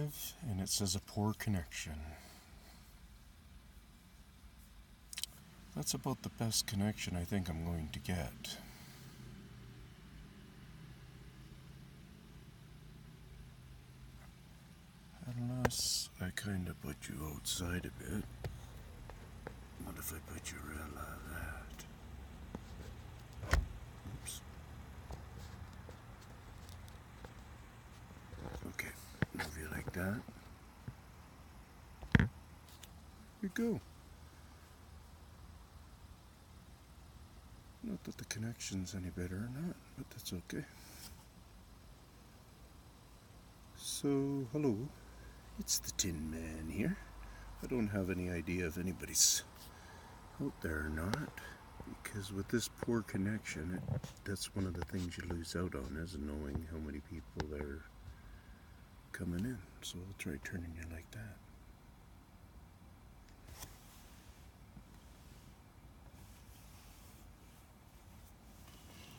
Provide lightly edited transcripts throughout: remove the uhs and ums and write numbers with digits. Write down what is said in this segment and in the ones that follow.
live, and it says a poor connection. That's about the best connection I think I'm going to get. Unless I kind of put you outside a bit. What if I put you real like that? Oops. Okay, move you like that. Here you go. Not that the connection's any better or not, but that's okay. So, hello. It's the Tin Man here. I don't have any idea if anybody's out there or not, because with this poor connection, that's one of the things you lose out on, is knowing how many people are coming in. So I'll try turning you like that.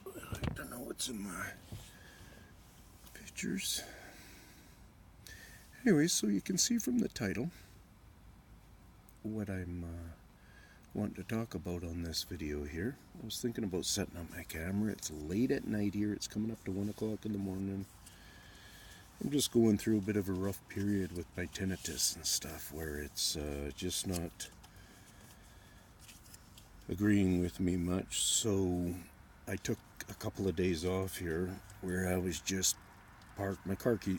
I like to know what's in my pictures. Anyway, so you can see from the title what I'm wanting to talk about on this video here. I was thinking about setting up my camera. It's late at night here. It's coming up to 1 o'clock in the morning. I'm just going through a bit of a rough period with my tinnitus and stuff, where it's just not agreeing with me much. So I took a couple of days off here where I was just parked my car key,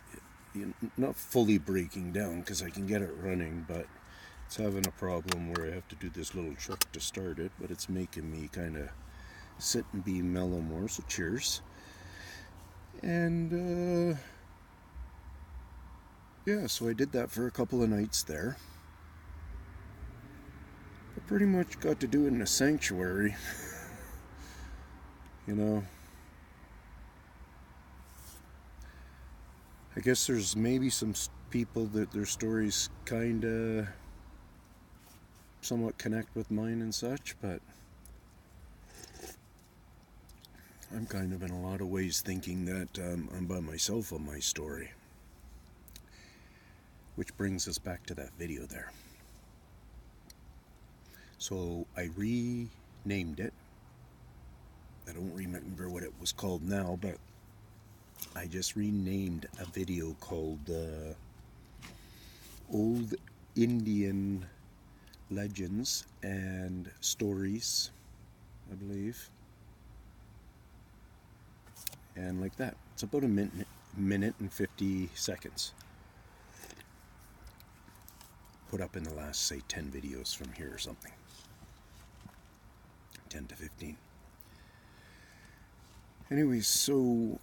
not fully breaking down because I can get it running, but it's having a problem where I have to do this little trick to start it, but it's making me kind of sit and be mellow more, so cheers. And yeah, so I did that for a couple of nights there. I pretty much got to do it in a sanctuary. You know, I guess there's maybe some people that their stories kind of somewhat connect with mine and such, but I'm kind of in a lot of ways thinking that I'm by myself on my story. Which brings us back to that video there. So I renamed it. I don't remember what it was called now, but I just renamed a video called Old Indian Legends and Stories, I believe. And like that. It's about a minute and 50 seconds. Put up in the last, say, 10 videos from here or something. 10 to 15. Anyway, so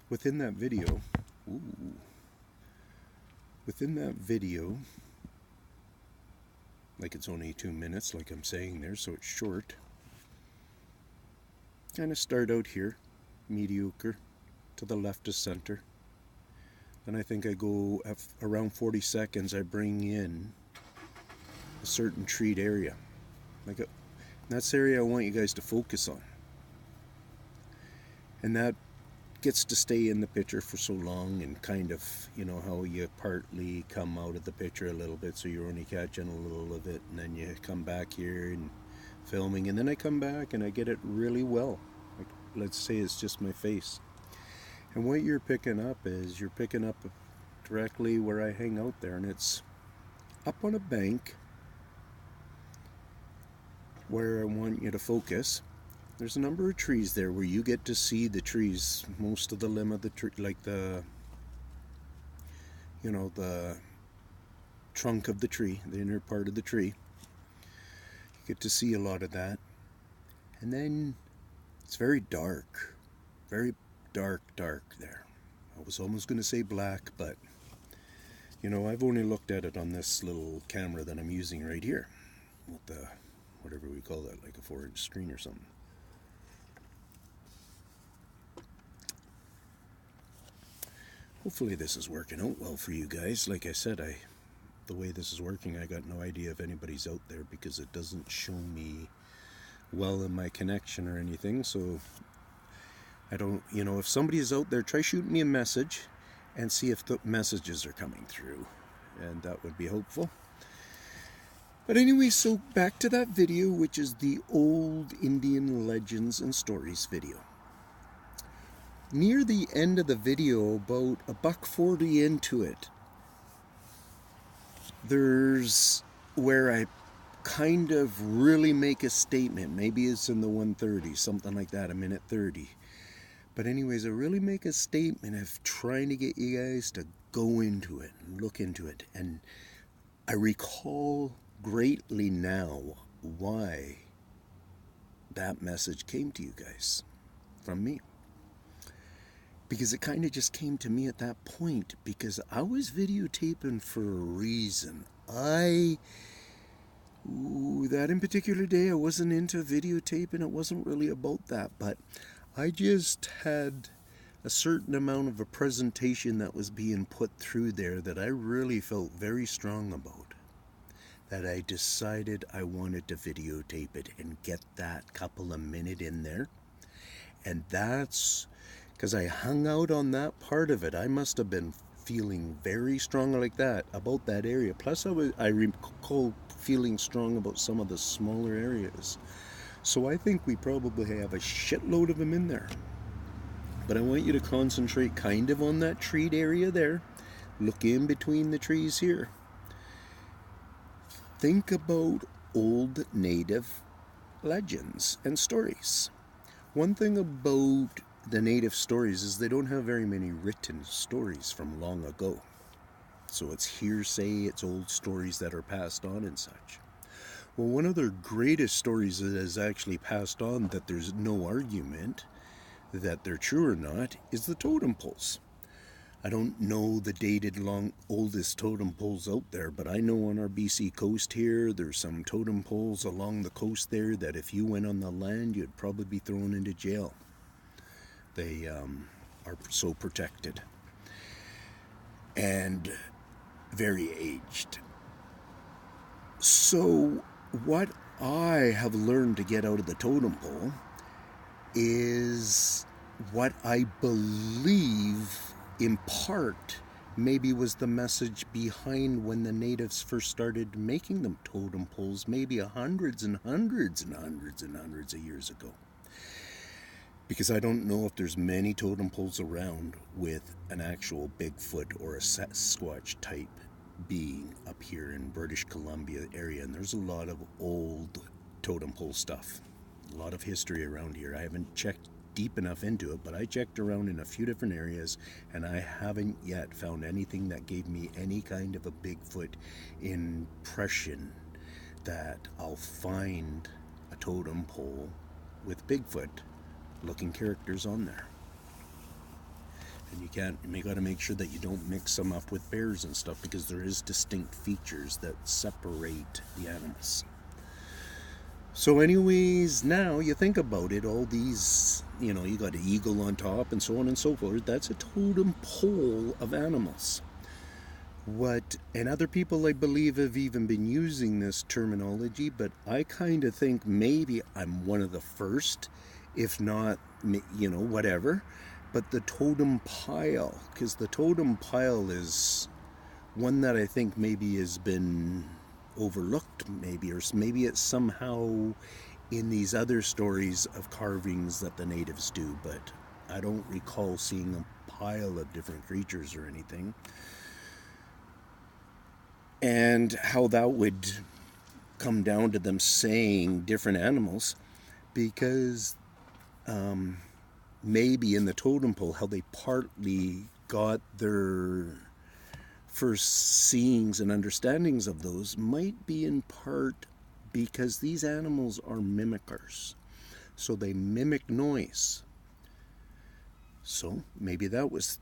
within that video, like it's only 2 minutes, like I'm saying there, so it's short. Kind of start out here, mediocre, to the left of center. Then I think I go at around 40 seconds, I bring in a certain treat area. That's the area I want you guys to focus on. And that gets to stay in the picture for so long, and kind of, you know, how you partly come out of the picture a little bit, so you're only catching a little of it, and then you come back here and filming, and then I come back and I get it really well. Like, let's say it's just my face. And what you're picking up is, you're picking up directly where I hang out there, and it's up on a bank where I want you to focus. There's a number of trees there where you get to see the trees, most of the limb of the tree, like the, you know, the trunk of the tree, the inner part of the tree. You get to see a lot of that. And then it's very dark, very dark there. I was almost going to say black, but you know, I've only looked at it on this little camera that I'm using right here, with the, whatever we call that, like a 4-inch screen or something. Hopefully this is working out well for you guys. Like I said, the way this is working, I got no idea if anybody's out there, because it doesn't show me well in my connection or anything. So I don't, you know, if somebody is out there, try shooting me a message, and see if the messages are coming through, and that would be hopeful. But anyway, so back to that video, which is the Old Indian Legends and Stories video. Near the end of the video, about $1.40 into it, there's where I kind of really make a statement. Maybe it's in the 1:30, something like that, 1:30. But anyways, I really make a statement of trying to get you guys to go into it and look into it. And I recall greatly now why that message came to you guys from me. Because it kind of just came to me at that point, because I was videotaping for a reason. That in particular day, I wasn't into videotaping. It wasn't really about that, but I just had a certain amount of a presentation that was being put through there that I really felt very strong about, that I decided I wanted to videotape it and get that couple of minutes in there. And that's because I hung out on that part of it. I must have been feeling very strong like that about that area. Plus I recall feeling strong about some of the smaller areas. So I think we probably have a shitload of them in there. But I want you to concentrate kind of on that treed area there. Look in between the trees here. Think about old native legends and stories. One thing about the native stories is they don't have very many written stories from long ago. So it's hearsay, it's old stories that are passed on and such. Well, one of their greatest stories that is actually passed on, that there's no argument that they're true or not, is the totem poles. I don't know the dated oldest totem poles out there, but I know on our BC coast here, there's some totem poles along the coast there that if you went on the land, you'd probably be thrown into jail. They are so protected and very aged. So what I have learned to get out of the totem pole is what I believe in part maybe was the message behind when the natives first started making them totem poles, maybe hundreds and hundreds and hundreds and hundreds of years ago. Because I don't know if there's many totem poles around with an actual Bigfoot or a Sasquatch type being up here in British Columbia area. And there's a lot of old totem pole stuff. A lot of history around here. I haven't checked deep enough into it, but I checked around in a few different areas, and I haven't yet found anything that gave me any kind of a Bigfoot impression that I'll find a totem pole with Bigfoot looking characters on there. And you got to make sure that you don't mix them up with bears and stuff, because there is distinct features that separate the animals. So anyways, now you think about it, all these, you got an eagle on top and so on and so forth. That's a totem pole of animals. And other people, I believe, have even been using this terminology, but I kind of think maybe I'm one of the first, if not, whatever. But the totem pile, because the totem pile is one that I think maybe has been overlooked, or maybe it's somehow in these other stories of carvings that the natives do, but I don't recall seeing a pile of different creatures or anything. And how that would come down to them saying different animals, because maybe in the totem pole, how they partly got their first seeings and understandings of those might be in part because these animals are mimickers. So they mimic noise. So maybe that was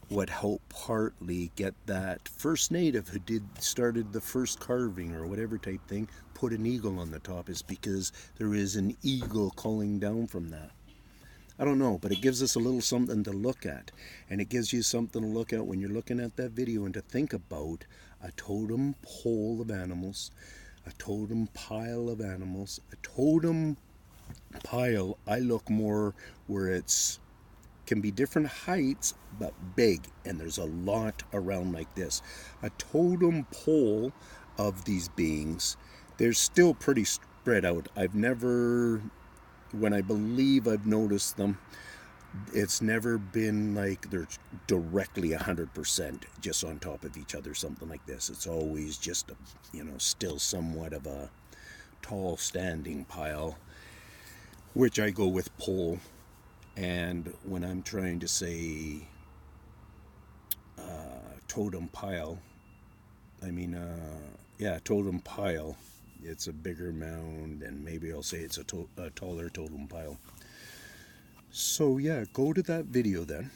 what helped partly get that first native who started the first carving or whatever type thing, put an eagle on the top, is because there is an eagle calling down from that. I don't know, but it gives us a little something to look at. And it gives you something to look at when you're looking at that video, and to think about a totem pole of animals, a totem pile of animals. A totem pile, I look more where it's can be different heights, but big. And there's a lot around like this. A totem pole of these beings, they're still pretty spread out. I've never, when I believe I've noticed them, it's never been like they're directly 100% just on top of each other, something like this. It's always just, still somewhat of a tall standing pile, which I go with pole. And when I'm trying to say totem pile, I mean, totem pile, it's a bigger mound, and maybe I'll say it's a taller totem pile. So yeah, go to that video then.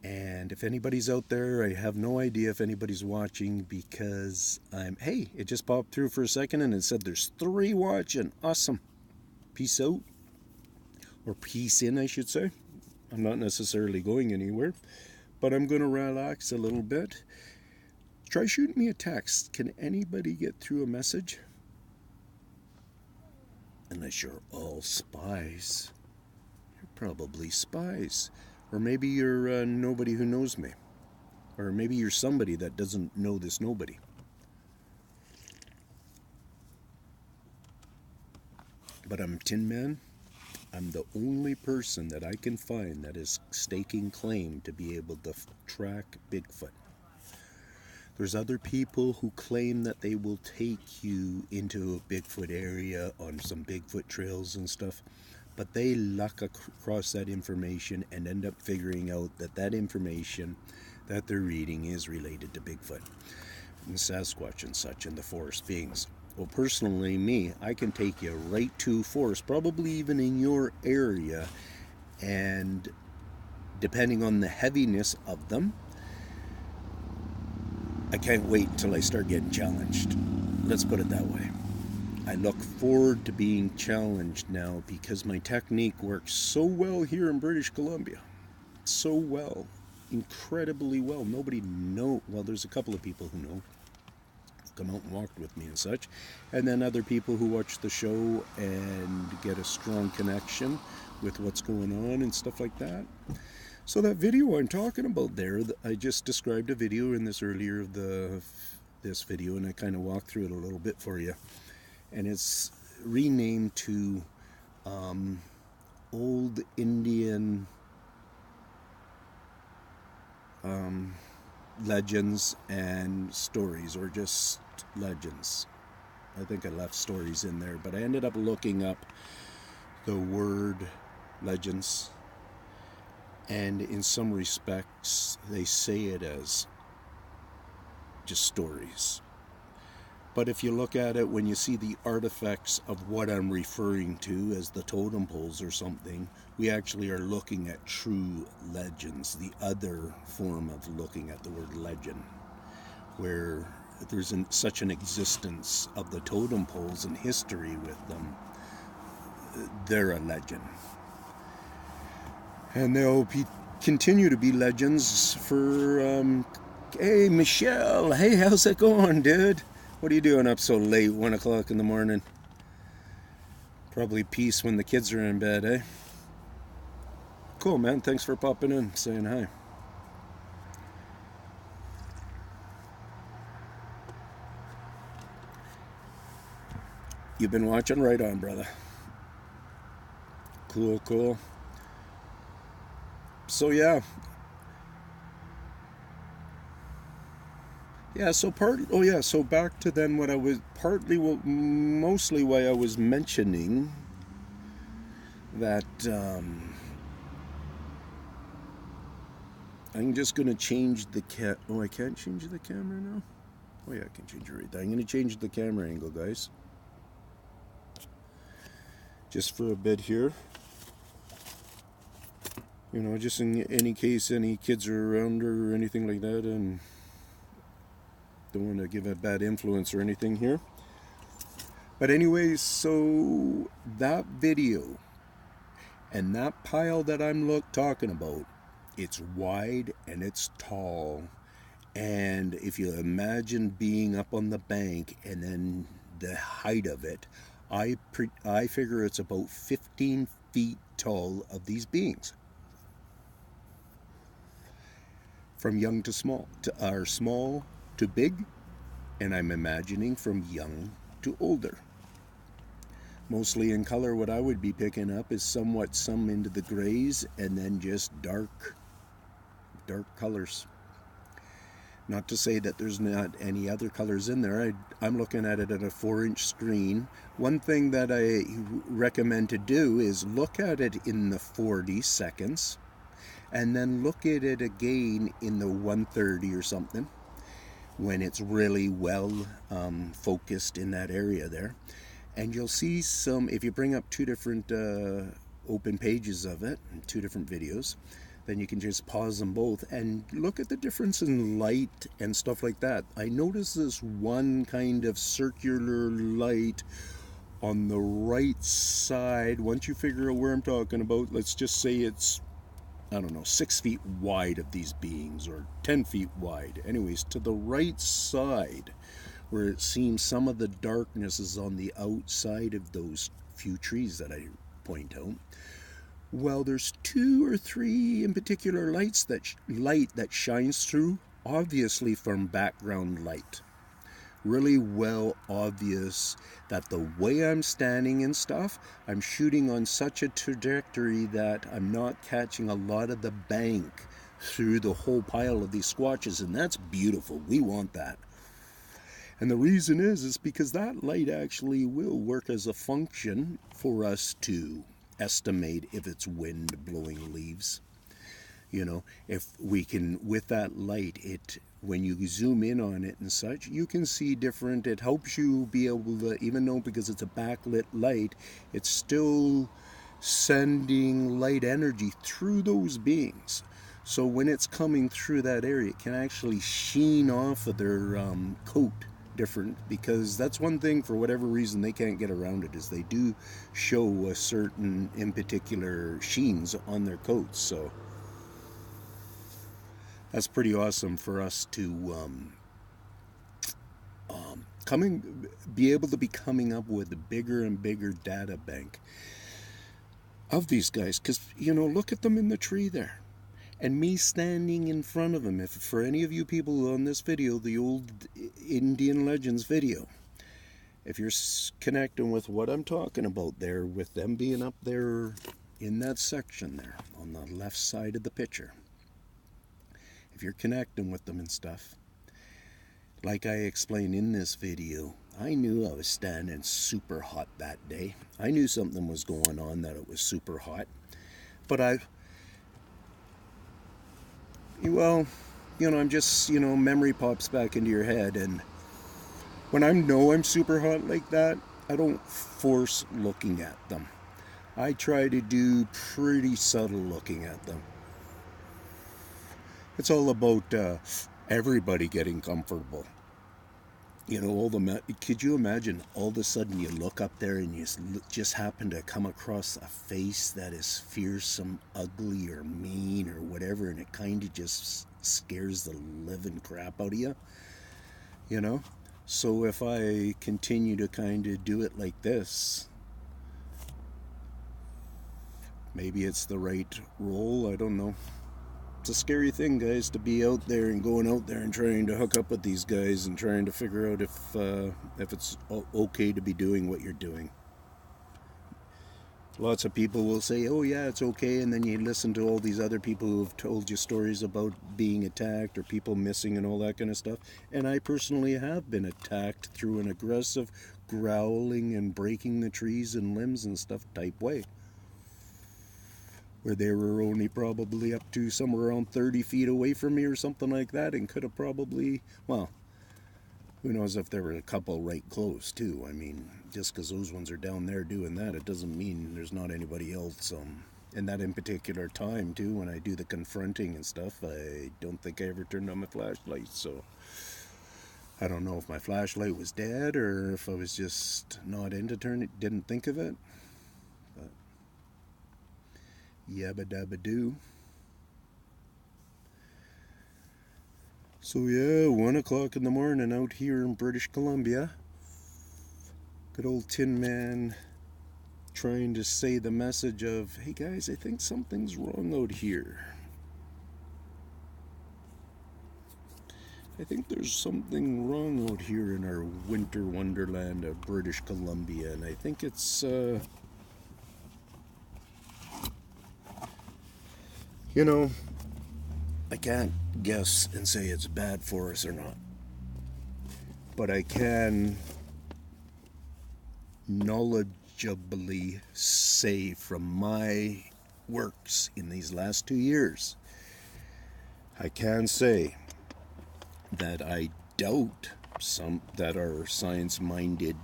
And if anybody's out there, I have no idea if anybody's watching, because it just popped through for a second and it said there's 3 watching. Awesome. Peace out. Or peace in, I should say. I'm not necessarily going anywhere, but I'm going to relax a little bit. Try shooting me a text. Can anybody get through a message? Unless you're all spies. You're probably spies. Or maybe you're nobody who knows me. Or maybe you're somebody that doesn't know this nobody. But I'm Tin Man. I'm the only person that I can find that is staking claim to be able to track Bigfoot. There's other people who claim that they will take you into a Bigfoot area on some Bigfoot trails and stuff, but they luck across that information and end up figuring out that information that they're reading is related to Bigfoot and Sasquatch and such, and the forest beings. Well, personally, I can take you right to forest, probably even in your area, and depending on the heaviness of them, I can't wait until I start getting challenged. Let's put it that way. I look forward to being challenged now, because my technique works so well here in British Columbia. So well. Incredibly well. Nobody knows. Well, there's a couple of people who know. Come out and walked with me and such, and then other people who watch the show and get a strong connection with what's going on and stuff like that. So that video I'm talking about there, I just described a video in this earlier of this video, and I kind of walked through it a little bit for you, and it's renamed to Old Indian Legends and Stories, or just Legends. I think I left stories in there, but I ended up looking up the word legends, and in some respects they say it as just stories. But if you look at it, when you see the artifacts of what I'm referring to as the totem poles or something, we actually are looking at true legends, the other form of looking at the word legend, where there's such an existence of the totem poles and history with them. They're a legend. And they'll continue to be legends for, hey, Michelle, hey, how's it going, dude? What are you doing up so late, 1 o'clock in the morning? Probably peace when the kids are in bed, eh? Cool, man. Thanks for popping in, saying hi. You've been watching? Right on, brother. Cool. So, yeah. So back to then what I was, mostly why I was mentioning that I'm just going to change the I can't change the camera now? Oh yeah, I can change it right there. I'm going to change the camera angle, guys. Just for a bit here. Just in any case any kids are around or anything like that, and don't want to give a bad influence or anything here. But anyways, so that video and that pile that I'm talking about, it's wide and it's tall. And if you imagine being up on the bank and then the height of it, I figure it's about 15 feet tall of these beings. from young to small, or small to big, and I'm imagining from young to older. Mostly in color, what I would be picking up is somewhat some into the grays and then just dark colors. Not to say that there's not any other colors in there. I'm looking at it at a 4-inch screen. One thing that I recommend to do is look at it in the 40 seconds and then look at it again in the 130 or something when it's really well focused in that area there. And you'll see some, if you bring up two different open pages of it, two different videos, then you can just pause them both and look at the difference in light and stuff like that. I noticed this one kind of circular light on the right side. Once you figure out where I'm talking about, let's just say it's, I don't know, 6 feet wide of these beings, or 10 feet wide. Anyways, to the right side, where it seems some of the darkness is on the outside of those few trees that I point out. Well, there's 2 or 3 in particular light that shines through, obviously from background light. Really well obvious that the way I'm standing and stuff, I'm shooting on such a trajectory that I'm not catching a lot of the bank through the whole pile of these squatches, and that's beautiful. We want that. And the reason is because that light actually will work as a function for us to estimate if it's wind blowing leaves. You know, if we can, with that light, when you zoom in on it and such, you can see different. It helps you be able to, even though because it's a backlit light, it's still sending light energy through those beings. So when it's coming through that area, it can actually sheen off of their coat different, because that's one thing, for whatever reason they can't get around it, is they do show a certain in particular sheens on their coats. So that's pretty awesome for us to be able to be coming up with a bigger and bigger data bank of these guys, because look at them in the tree there. And me standing in front of them, if for any of you people on this video, the old Indian Legends video, if you're connecting with what I'm talking about there, with them being up there in that section there on the left side of the picture, if you're connecting with them and stuff, like I explained in this video, I knew I was standing super hot that day. I knew something was going on, that it was super hot. But I'm just, memory pops back into your head, and when I know I'm super hot like that, I don't force looking at them. I try to do pretty subtle looking at them. It's all about everybody getting comfortable. Could you imagine all of a sudden you look up there and you just happen to come across a face that is fearsome, ugly, or mean, or whatever, and it kind of just scares the living crap out of you, So if I continue to kind of do it like this, maybe it's the right role, I don't know. It's a scary thing, guys, to be out there and going out there and trying to hook up with these guys and trying to figure out if it's okay to be doing what you're doing. Lots of people will say, oh yeah, it's okay, and then you listen to all these other people who have told you stories about being attacked or people missing and all that kind of stuff. And I personally have been attacked through an aggressive growling and breaking the trees and limbs and stuff type way, where they were only probably up to somewhere around 30 feet away from me or something like that, and could have probably, well, who knows if there were a couple right close too. I mean, just because those ones are down there doing that, it doesn't mean there's not anybody else. And that in particular time too, when I do the confronting and stuff, I don't think I ever turned on my flashlight, so I don't know if my flashlight was dead or if I was just not into didn't think of it. Yabba dabba doo. So yeah, 1 o'clock in the morning out here in British Columbia. Good old Tin Man trying to say the message of, hey guys, I think something's wrong out here. I think there's something wrong out here in our winter wonderland of British Columbia, and I think it's, you know, I can't guess and say it's bad for us or not, but I can knowledgeably say from my works in these last 2 years, I can say that I doubt some that are science-minded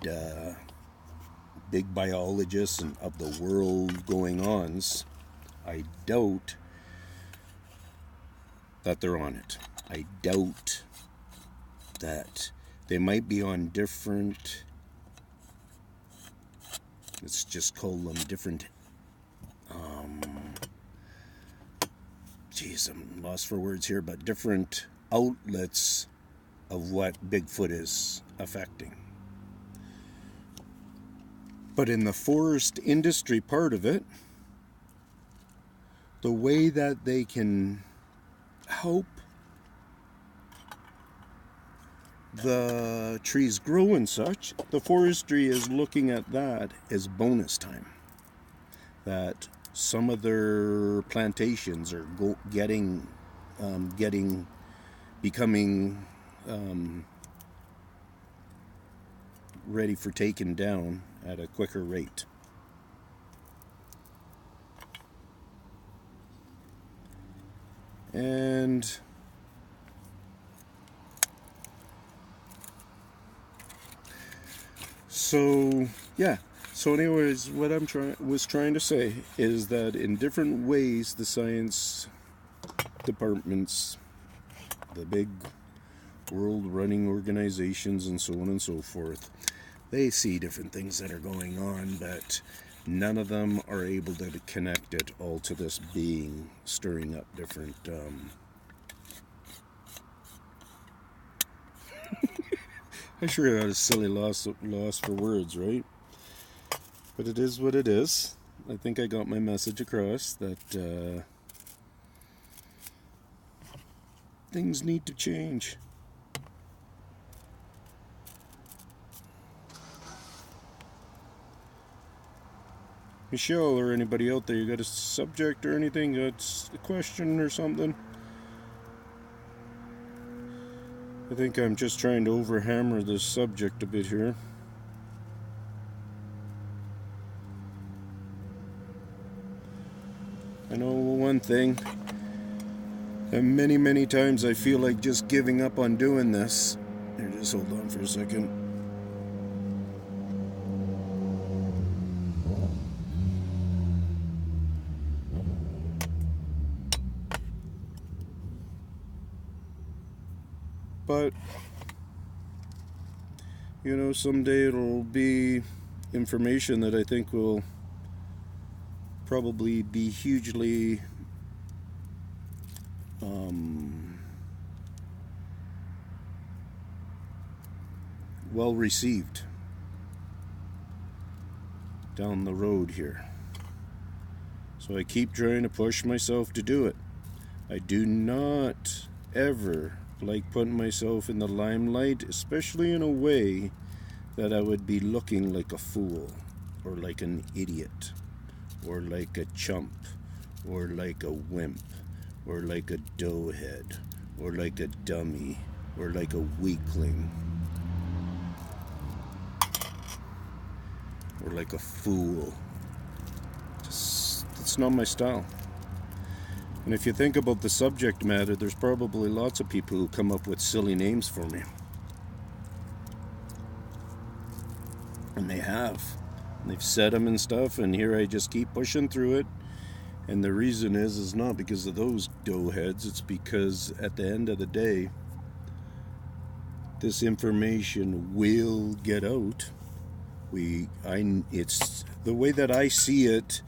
big biologists and of the world going ons, I doubt that they're on it. I doubt that they might be on different, let's just call them different, I'm lost for words here, but different outlets of what Bigfoot is affecting. But in the forest industry part of it, the way that they can help the trees grow and such, the forestry is looking at that as bonus time. That some of their plantations are becoming ready for taking down at a quicker rate. And so, yeah. So anyways, what I'm trying to say is that in different ways, the science departments, the big world-running organizations and so on and so forth, they see different things that are going on, but none of them are able to connect it all to this being stirring up different I sure had a silly loss for words, right? But it is what it is. I think I got my message across that things need to change. Michelle or anybody out there, you got a subject or anything? Got a question or something? I think I'm just trying to overhammer this subject a bit here. I know one thing, and many times I feel like just giving up on doing this. Here, just hold on for a second. But, you know, someday it'll be information that I think will probably be hugely well received down the road here. So I keep trying to push myself to do it. I do not ever like putting myself in the limelight, especially in a way that I would be looking like a fool or like an idiot or like a chump or like a wimp or like a doughhead or like a dummy or like a weakling or like a fool. Just, it's not my style. And if you think about the subject matter, there's probably lots of people who come up with silly names for me. And they have. They've said them and stuff, and here I just keep pushing through it. And the reason is not because of those doughheads, it's because at the end of the day, this information will get out. It's the way that I see it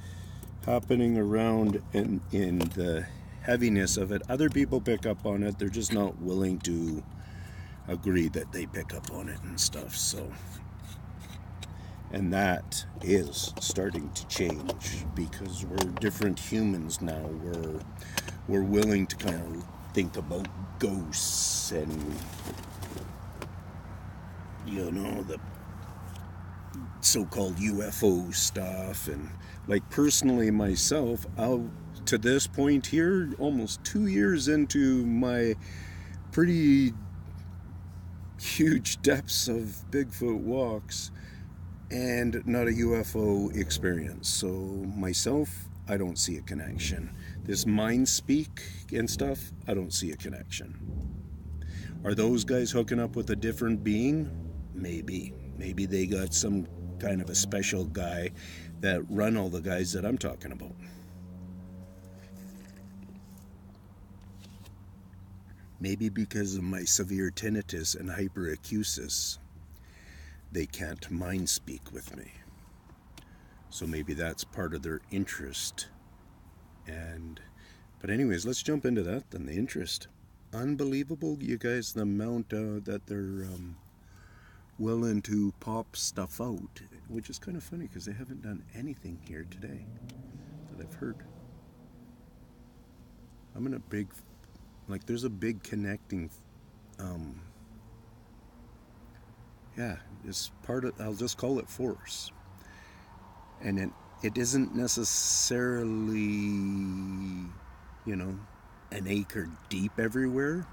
happening around in the heaviness of it. Other people pick up on it. They're just not willing to agree that they pick up on it and stuff. So, and that is starting to change because we're different humans now. We're willing to kind of think about ghosts and, you know, the so-called UFO stuff. And like personally myself, I'll to this point here, almost 2 years into my pretty huge depths of Bigfoot walks, and not a UFO experience. So myself, I don't see a connection. This mind speak and stuff, I don't see a connection. Are those guys hooking up with a different being? Maybe. Maybe they got some kind of a special guy that run all the guys that I'm talking about. Maybe because of my severe tinnitus and hyperacusis, they can't mind speak with me. So maybe that's part of their interest. But anyways, let's jump into that then, the interest. Unbelievable, you guys, the amount that they're willing to pop stuff out, which is kind of funny because they haven't done anything here today that I've heard. I'm in a big, like there's a big connecting, it's part of, I'll just call it force. And it isn't necessarily, you know, an acre deep everywhere,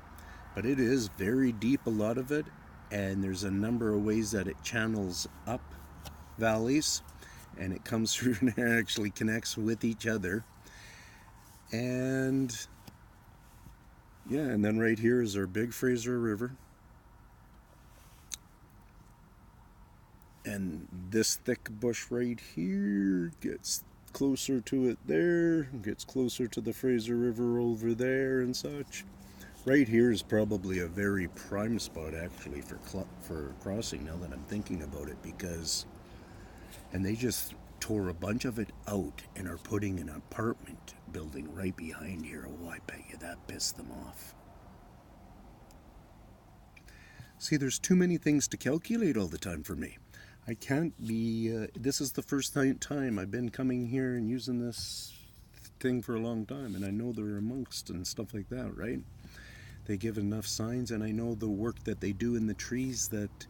but it is very deep, a lot of it, and there's a number of ways that it channels up valleys, and it comes through and actually connects with each other. And yeah, and then right here is our big Fraser River. And this thick bush right here gets closer to it there, gets closer to the Fraser River over there and such. Right here is probably a very prime spot actually for crossing, now that I'm thinking about it, because, and they just tore a bunch of it out and are putting an apartment building right behind here. Oh, I bet you that pissed them off. See, there's too many things to calculate all the time for me. I can't be, this is the first time I've been coming here and using this thing for a long time, and I know they're amongst and stuff like that, right? They give enough signs, and I know the work that they do in the trees, that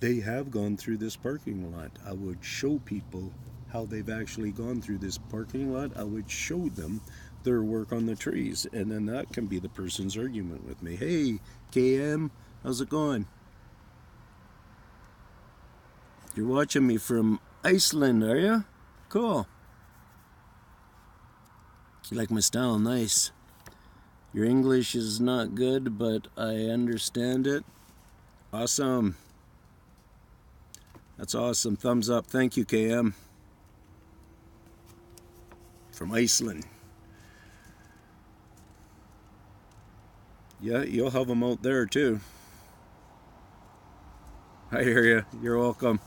they have gone through this parking lot. I would show people how they've actually gone through this parking lot. I would show them their work on the trees, and then that can be the person's argument with me. Hey, KM, how's it going? You're watching me from Iceland, are you? Cool. You like my style? Nice. Your English is not good, but I understand it. Awesome. That's awesome. Thumbs up. Thank you, KM. From Iceland. Yeah, you'll have them out there too. I hear you. You're welcome.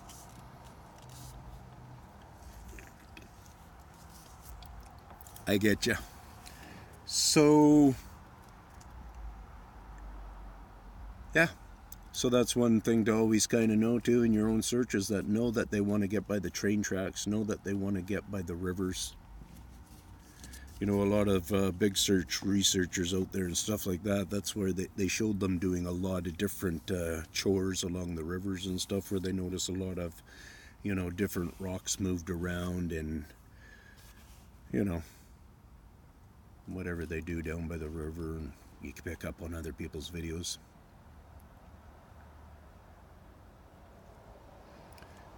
I get you. So, yeah. So that's one thing to always kind of know too in your own searches, that know that they want to get by the train tracks, know that they want to get by the rivers. You know, a lot of big search researchers out there and stuff like that, that's where they showed them doing a lot of different chores along the rivers and stuff, where they notice a lot of, you know, different rocks moved around and, you know, whatever they do down by the river, and you can pick up on other people's videos.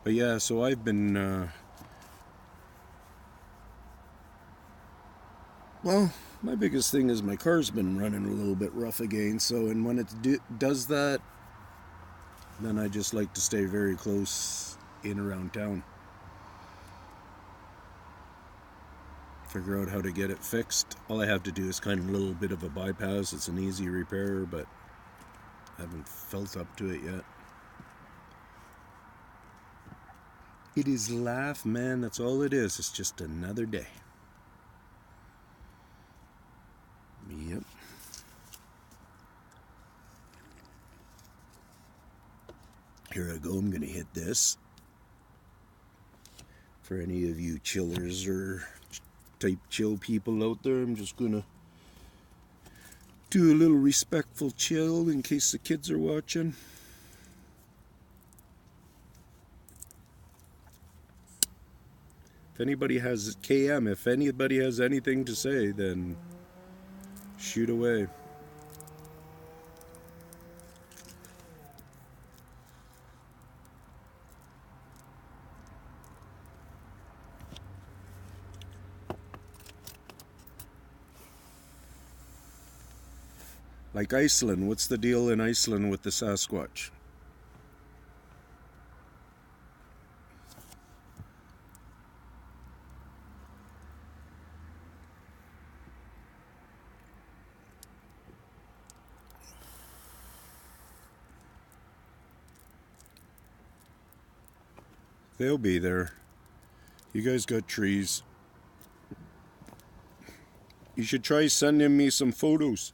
But yeah, so I've been, well, my biggest thing is my car's been running a little bit rough again, so, and when it does that, then I just like to stay very close in around town. Figure out how to get it fixed. All I have to do is kind of a little bit of a bypass. It's an easy repair, but I haven't felt up to it yet. It is life, man. That's all it is. It's just another day. Yep. Here I go. I'm going to hit this. For any of you chillers or type chill people out there, I'm just going to do a little respectful chill in case the kids are watching. If anybody has KM, if anybody has anything to say, then shoot away. Like Iceland, what's the deal in Iceland with the Sasquatch? They'll be there. You guys got trees. You should try sending me some photos.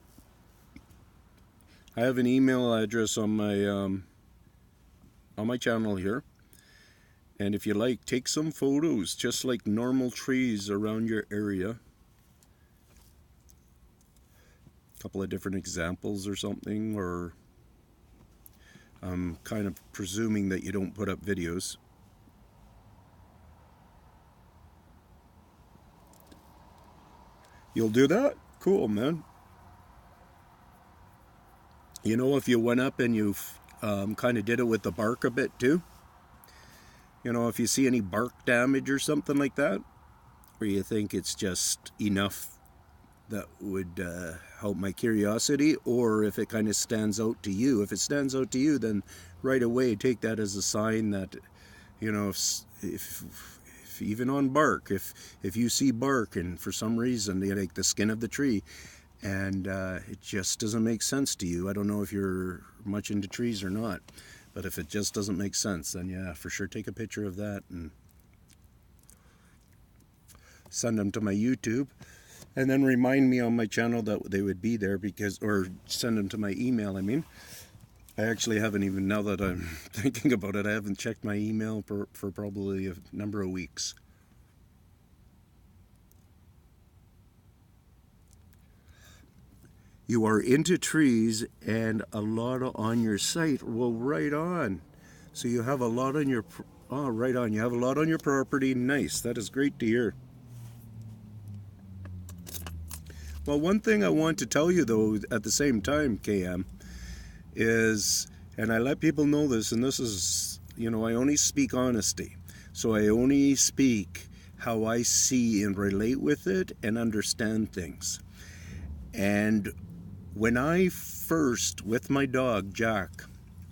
I have an email address on my channel here, and if you like, take some photos, just like normal trees around your area. A couple of different examples or something, or I'm kind of presuming that you don't put up videos. You'll do that? Cool, man. You know, if you went up and you kind of did it with the bark a bit too, you know, if you see any bark damage or something like that, or you think it's just enough that would help my curiosity, or if it kind of stands out to you. If it stands out to you, then right away take that as a sign that, you know, if even on bark, if you see bark and for some reason, like the skin of the tree, and it just doesn't make sense to you. I don't know if you're much into trees or not, but if it just doesn't make sense, then yeah, for sure take a picture of that and send them to my YouTube, and then remind me on my channel that they would be there, because, or send them to my email, I mean. I actually haven't even, now that I'm thinking about it, I haven't checked my email for probably a number of weeks. You are into trees and a lot on your site. Well, right on. So you have a lot on your, oh, right on. You have a lot on your property. Nice. That is great to hear. Well, one thing I want to tell you, though, at the same time, KM, is, and I let people know this, and this is, you know, I only speak honesty. So I only speak how I see and relate with it and understand things. And when I first, with my dog, Jack,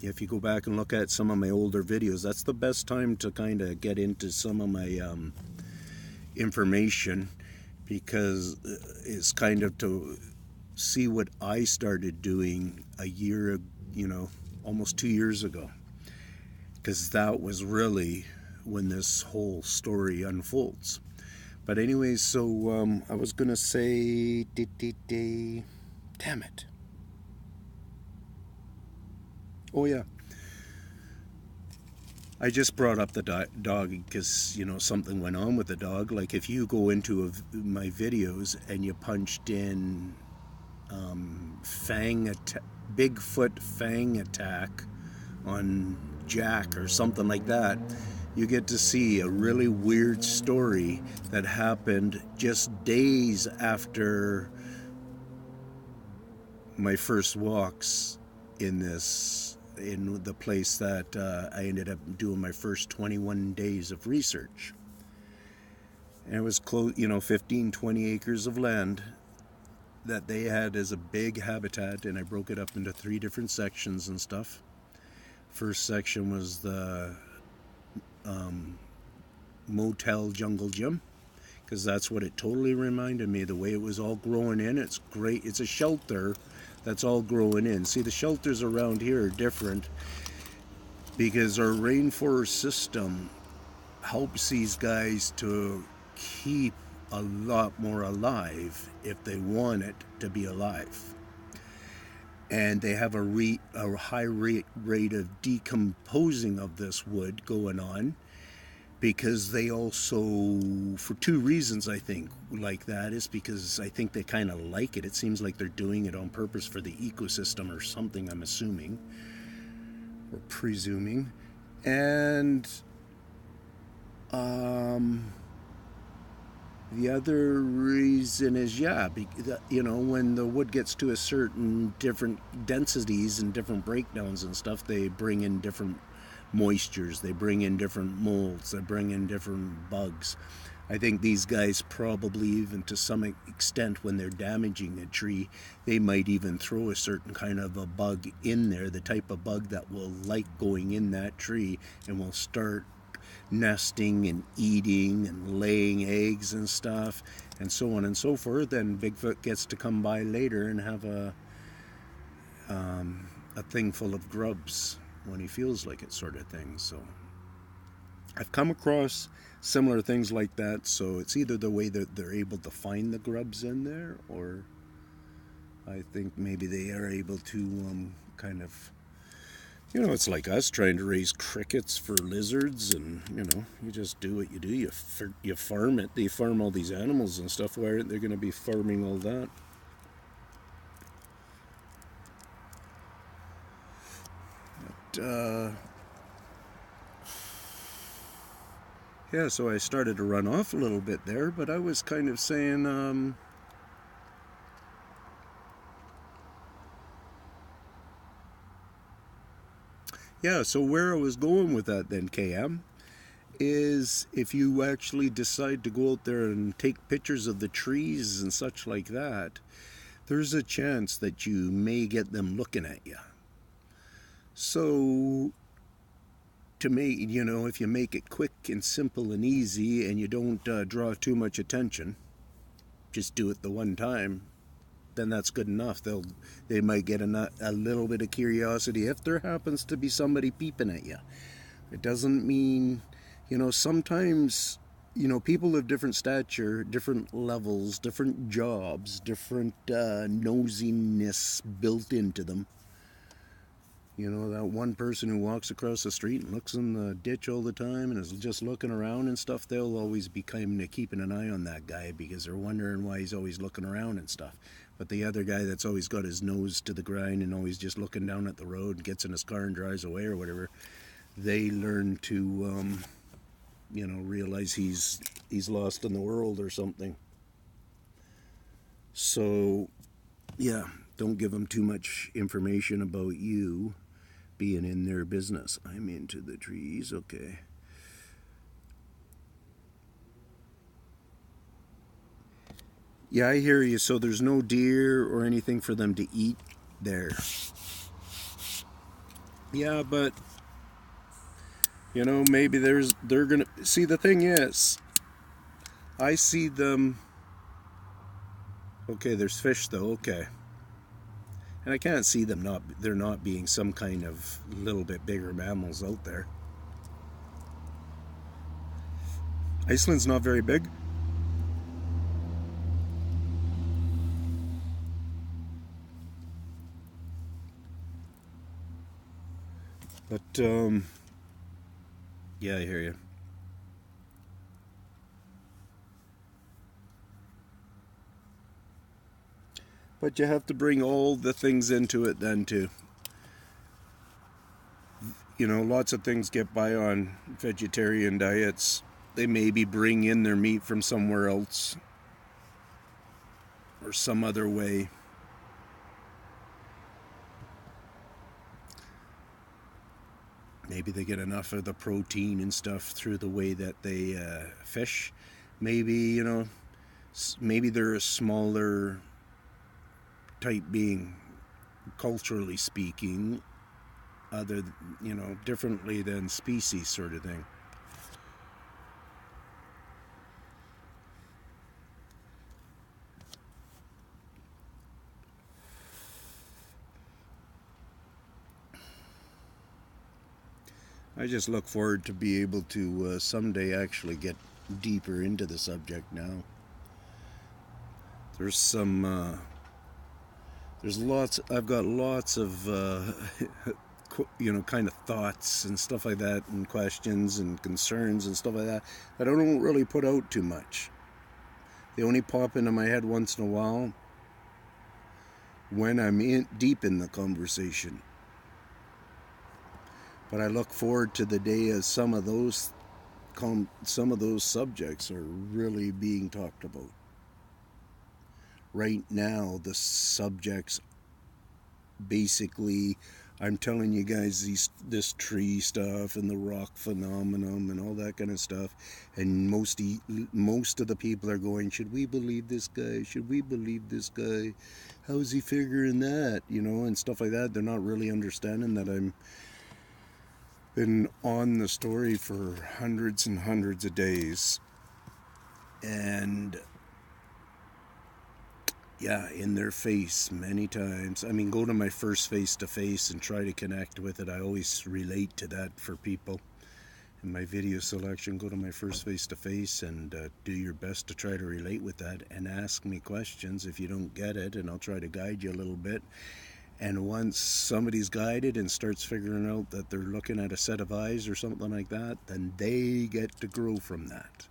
if you go back and look at some of my older videos, that's the best time to kind of get into some of my information, because it's kind of to see what I started doing a year, you know, almost 2 years ago, because that was really when this whole story unfolds. But anyways, so I was gonna say, damn it. Oh yeah. I just brought up the dog because, you know, something went on with the dog. Like if you go into my videos and you punched in Bigfoot fang attack on Jack or something like that, you get to see a really weird story that happened just days after my first walks in the place that I ended up doing my first 21 days of research. And it was close, you know, 15, 20 acres of land that they had as a big habitat, and I broke it up into 3 different sections and stuff. First section was the motel jungle gym, because that's what it totally reminded me, the way it was all growing in. It's great. It's a shelter that's all growing in. See, the shelters around here are different because our rainforest system helps these guys to keep a lot more alive if they want it to be alive. And they have a high rate of decomposing of this wood going on. because they also, for two reasons I think, like that is because I think they kind of like it. It seems like they're doing it on purpose for the ecosystem or something, I'm assuming, or presuming. And um, the other reason is, yeah, when the wood gets to a certain different densities and different breakdowns and stuff, they bring in different moistures, they bring in different molds, they bring in different bugs. I think these guys probably, even to some extent, when they're damaging a tree, they might even throw a certain kind of a bug in there, the type of bug that will like going in that tree and will start nesting and eating and laying eggs and stuff, and so on and so forth. Then Bigfoot gets to come by later and have a thing full of grubs when he feels like it, sort of thing. So I've come across similar things like that. So it's either the way that they're able to find the grubs in there, or I think maybe they are able to kind of, it's like us trying to raise crickets for lizards, and you just do what you do. You farm it. They farm all these animals and stuff. Why aren't they going to be farming all that? But, yeah, so I started to run off a little bit there, but I was kind of saying, yeah, so where I was going with that then, KM, is if you actually decide to go out there and take pictures of the trees and such like that, there's a chance that you may get them looking at you. So to make, if you make it quick and simple and easy and you don't draw too much attention, just do it the one time, then that's good enough. They might get a little bit of curiosity if there happens to be somebody peeping at you. It doesn't mean, sometimes, people of different stature, different levels, different jobs, different nosiness built into them. That one person who walks across the street and looks in the ditch all the time and is just looking around and stuff, they'll always be kind of keeping an eye on that guy because they're wondering why he's always looking around and stuff. But the other guy that's always got his nose to the grind and always just looking down at the road and gets in his car and drives away or whatever, they learn to, realize he's lost in the world or something. So, yeah, don't give them too much information about you being in their business. I'm into the trees, okay. Yeah, I hear you. So there's no deer or anything for them to eat there. Yeah, but maybe they're gonna see. The thing is, I see them. Okay, there's fish though. Okay, and I can't see them they're not being some kind of little bit bigger mammals out there. Iceland's not very big. But yeah, I hear you. But you have to bring all the things into it then too. Lots of things get by on vegetarian diets. They maybe bring in their meat from somewhere else or some other way. Maybe they get enough of the protein and stuff through the way that they fish. Maybe, maybe they're a smaller type being, culturally speaking, other, differently than species, sort of thing. I just look forward to be able to someday actually get deeper into the subject now. There's I've got lots of kind of thoughts and stuff like that, and questions and concerns and stuff like that I don't really put out too much. They only pop into my head once in a while when I'm deep in the conversation. But I look forward to the day as some of those subjects are really being talked about. Right now, the subjects basically, I'm telling you guys this tree stuff and the rock phenomenon and all that kind of stuff, and most of the people are going, should we believe this guy? Should we believe this guy? How's he figuring that? And stuff like that. They're not really understanding that I'm been on the story for hundreds and hundreds of days, and yeah, in their face many times. I mean, go to my first face-to-face and try to connect with it. I always relate to that for people. In my video selection, go to my first face-to-face and do your best to try to relate with that, and ask me questions if you don't get it, and I'll try to guide you a little bit. And once somebody's guided and starts figuring out that they're looking at a set of eyes or something like that, then they get to grow from that.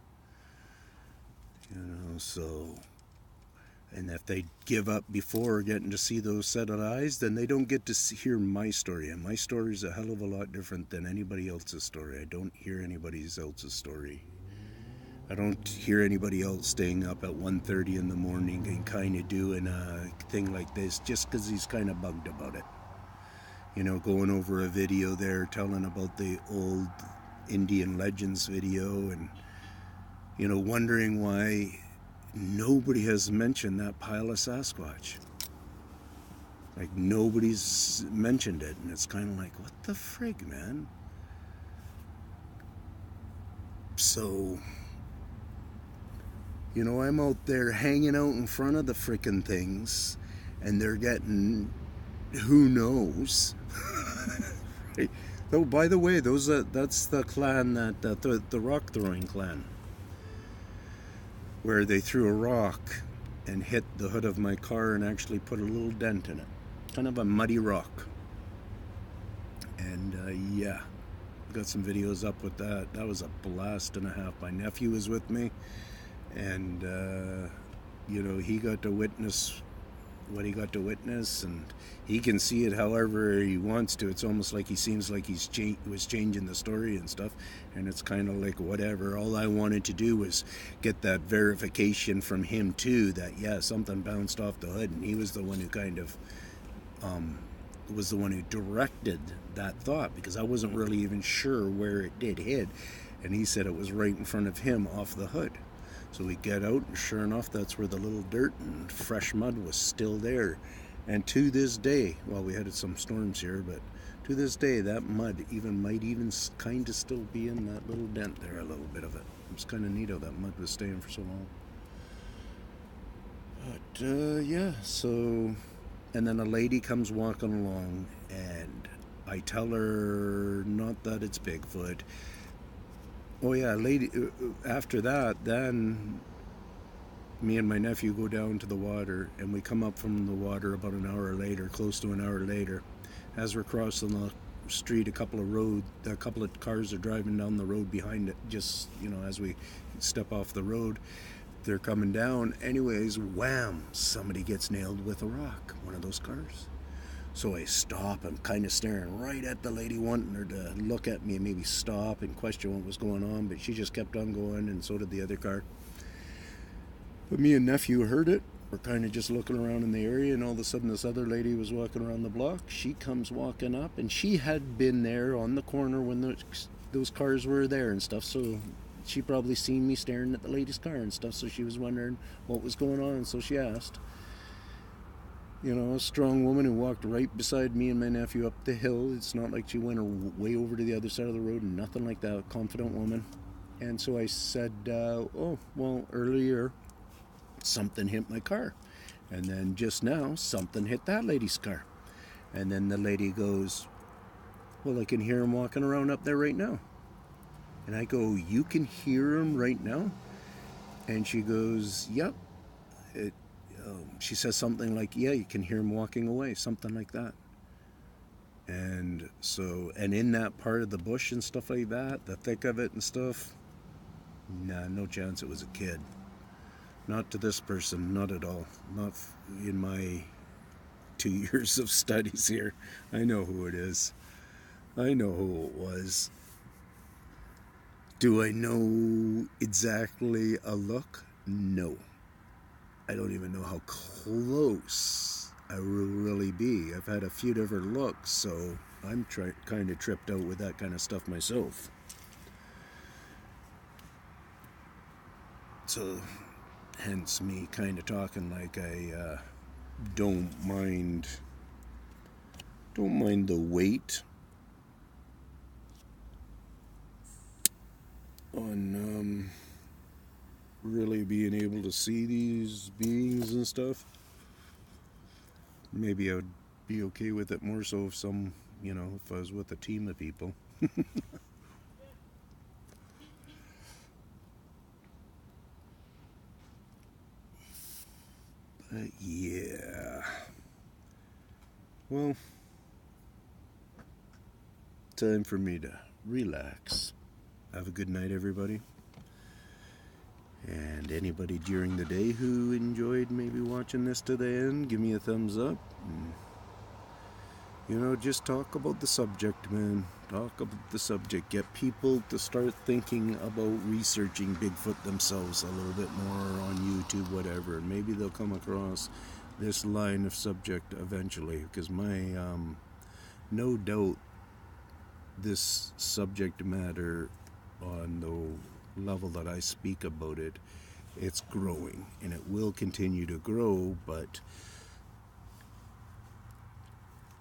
So... And if they give up before getting to see those set of eyes, then they don't get to hear my story. And my story is a hell of a lot different than anybody else's story. I don't hear anybody else's story. I don't hear anybody else staying up at 1:30 in the morning and kind of doing a thing like this just because he's kind of bugged about it. Going over a video there telling about the old Indian Legends video, and, wondering why nobody has mentioned that pile of Sasquatch. Like, nobody's mentioned it, and it's kind of like, what the frig, man? So, I'm out there hanging out in front of the frickin' things, and they're getting, who knows? Right? Oh, by the way, that's the clan that the rock throwing clan, where they threw a rock and hit the hood of my car and actually put a little dent in it. Kind of a muddy rock. And yeah, got some videos up with that. That was a blast and a half. My nephew was with me, and he got to witness what he got to witness, and he can see it however he wants to. It's almost like he seems like was changing the story and stuff, and it's kind of like whatever. All I wanted to do was get that verification from him too, that yeah, something bounced off the hood, and he was the one who kind of was the one who directed that thought, because I wasn't really even sure where it did hit, and he said it was right in front of him off the hood. So we get out, and sure enough, that's where the little dirt and fresh mud was still there. And to this day, well, we had some storms here, but to this day, that mud might even kind of still be in that little dent there, a little bit of it. It was kind of neat how that mud was staying for so long. But yeah, so, and then a lady comes walking along, and I tell her not that it's Bigfoot. Oh yeah, lady. After that, then me and my nephew go down to the water, and we come up from the water about an hour later, close to an hour later. As we're crossing the street, a couple of cars are driving down the road behind it. Just as we step off the road, they're coming down. Anyways, wham! Somebody gets nailed with a rock. One of those cars. So I stop. I'm kind of staring right at the lady, wanting her to look at me and maybe stop and question what was going on, but she just kept on going, and so did the other car. But me and nephew heard it. We're kind of just looking around in the area, and all of a sudden this other lady was walking around the block. She comes walking up, and she had been there on the corner when those cars were there and stuff, so she probably seen me staring at the lady's car and stuff, so she was wondering what was going on, and so she asked. A strong woman who walked right beside me and my nephew up the hill. It's not like she went way over to the other side of the road, nothing like that. Confident woman. And so I said, oh, well, earlier something hit my car. And then just now, something hit that lady's car. And then the lady goes, well, I can hear him walking around up there right now. And I go, you can hear him right now? And she goes, yep. She says something like, yeah, you can hear him walking away, something like that. And so, and in that part of the bush and stuff like that, the thick of it and stuff, nah, no chance it was a kid. Not to this person, not at all. Not in my 2 years of studies here. I know who it is. I know who it was. Do I know exactly a look? No. I don't even know how close I will really be. I've had a few different looks, so I'm kind of tripped out with that kind of stuff myself. So, hence me kind of talking like I don't mind the weight on really being able to see these beings and stuff. Maybe I would be okay with it more so if if I was with a team of people. But yeah. Well, time for me to relax. Have a good night, everybody. And anybody during the day who enjoyed maybe watching this to the end, give me a thumbs up. And, just talk about the subject, man. Talk about the subject. Get people to start thinking about researching Bigfoot themselves a little bit more on YouTube, whatever. And maybe they'll come across this line of subject eventually. Because no doubt, this subject matter on the level that I speak about it, it's growing and it will continue to grow, but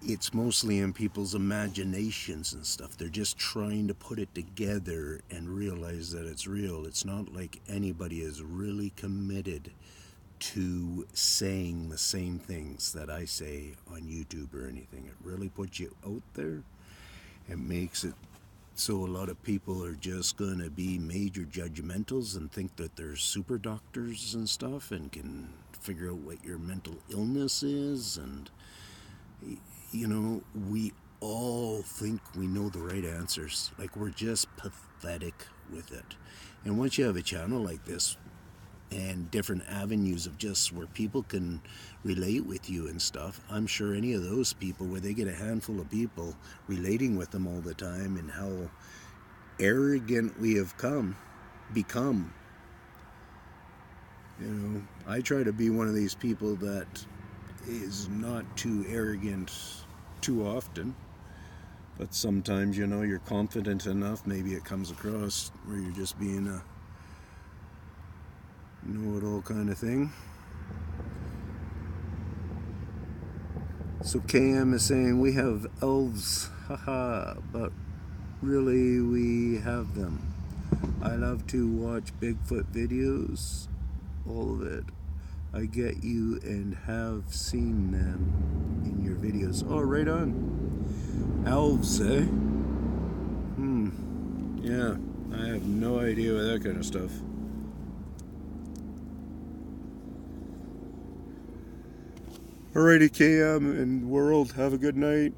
it's mostly in people's imaginations and stuff. They're just trying to put it together and realize that it's real. It's not like anybody is really committed to saying the same things that I say on YouTube or anything. It really puts you out there. It makes it so a lot of people are just going to be major judgmentals and think that they're super doctors and stuff and can figure out what your mental illness is. And, we all think we know the right answers. Like, we're just pathetic with it. And once you have a channel like this and different avenues of just where people can relate with you and stuff, I'm sure any of those people where they get a handful of people relating with them all the time and how arrogant we have become. I try to be one of these people that is not too arrogant too often, but sometimes you're confident enough, maybe it comes across where you're just being a know-it-all kind of thing. So KM is saying we have elves, haha, but really we have them. I love to watch Bigfoot videos, all of it. I get you and have seen them in your videos. Oh, right on. Elves, eh? Yeah, I have no idea with that kind of stuff. Alrighty, KM and world, have a good night.